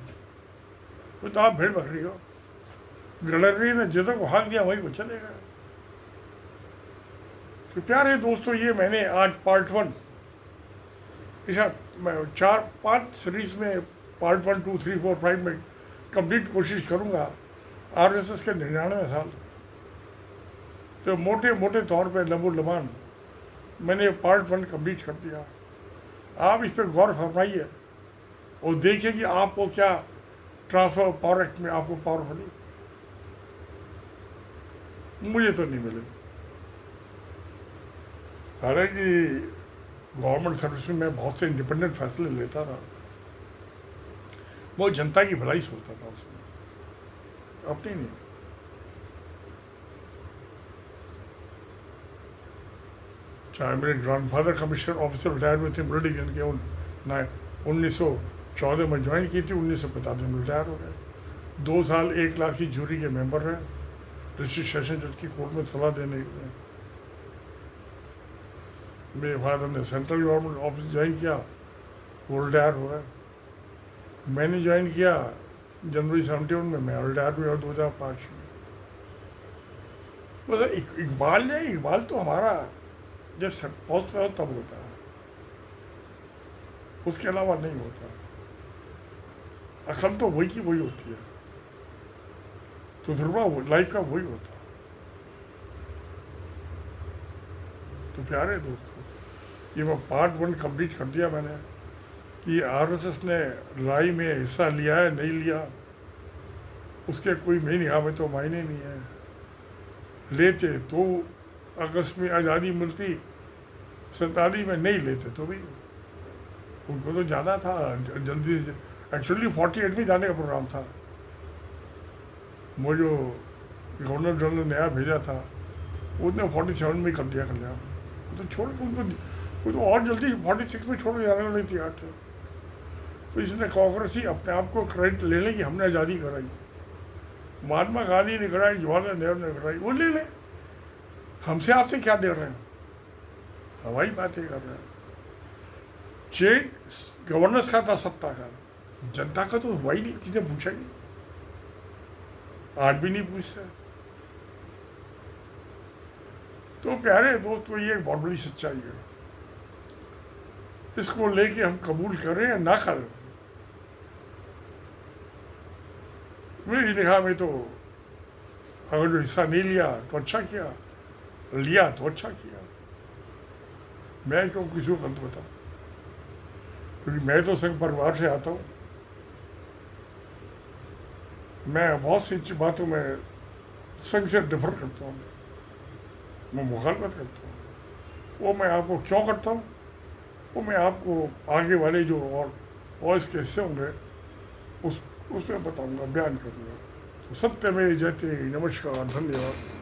तो आप भेड़ बकरी हो, गडकरी ने जिधर को हाक दिया वहीं को चलेगा। तो प्यारे दोस्तों, ये मैंने आज पार्ट 1, ऐसा मैं 4-5 सीरीज में पार्ट 1, 2, 3, 4, 5 में कंप्लीट कोशिश करूँगा RSS के 99 साल। तो मोटे मोटे तौर पे लबो-लबान मैंने पार्ट 1 कंप्लीट कर दिया। आप इस पर गौर फरमाइए और देखिए कि आपको क्या ट्रांसफर पावर एक्ट में आपको पावर मिली। मुझे तो नहीं मिले। हालांकि गवर्नमेंट सर्विस में मैं बहुत से इंडिपेंडेंट फैसले लेता रहा, वो जनता की भलाई सोचता था उसमें, अपनी नहीं। चाहे मेरे ग्रैंडफादर कमिश्नर ऑफिसर रिटायर हुए थे ब्रिटिश के 1914 में ज्वाइन की थी, 1945 में रिटायर हो गए। 2 साल 1 लाख की जूरी के मेंबर रहे डिस्ट्रिक्ट सेशन जज की कोर्ट में सलाह देने के लिए। मेरे फादर ने सेंट्रल गवर्नमेंट ऑफिस ज्वाइन किया, वो रिटायर हो गए। मैंने ज्वाइन किया जनवरी 71 में, मैं रिटायर हुआ 2005 में। मतलब इकबाल तो हमारा जब पोस्ट पे हो तब होता है, उसके अलावा नहीं होता। असल तो वही की वही होती है, तो तजुर्बा लाइफ का वही होता है। तो प्यारे दोस्तों, ये मैं पार्ट 1 कंप्लीट कर दिया मैंने कि RSS ने लड़ाई में हिस्सा लिया है नहीं लिया, उसके कोई महीने में तो मायने नहीं है। लेते तो अगस्त में आज़ादी मिलती, 47 में नहीं लेते तो भी उनको तो जाना था जल्दी से। एक्चुअली 48 में जाने का प्रोग्राम था। वो जो गवर्नर जनरल ने नया भेजा था उसने 47 में कर दिया कल्याण। तो छोड़ के उनको वो तो और जल्दी 46 में छोड़ जाने वाली थी आज। तो इसने कांग्रेस ही अपने आप को क्रेडिट ले लें कि हमने आज़ादी कराई, महात्मा गांधी ने कराई, जवाहरलाल नेहरू ने कराई, वो ले लें, हमसे आपसे क्या दे रहे हैं, हवाई बातें कर रहे हैं। चेन गवर्नेंस का था, सत्ता का, जनता का तो हुआ ही नहीं, किसी ने पूछा ही नहीं, आज भी नहीं पूछते। तो प्यारे दोस्तों, ये एक बहुत बड़ी सच्चाई है, इसको लेके हम कबूल करें या ना करें। मेरी निगाह में तो अगर जो हिस्सा नहीं लिया तो अच्छा किया, लिया तो अच्छा किया। मैं क्यों किसी को गलत बताऊं, क्योंकि मैं तो संघ परिवार से आता हूँ। मैं बहुत सी बातों में संघ से डिफर करता हूँ, मैं मुखालफत करता हूँ। वो मैं आपको क्यों करता हूँ, वो मैं आपको आगे वाले जो और वॉइस के हिस्से होंगे उसमें बताऊँगा, बयान करूँगा। तो सत्य में जयते। नमस्कार, धन्यवाद।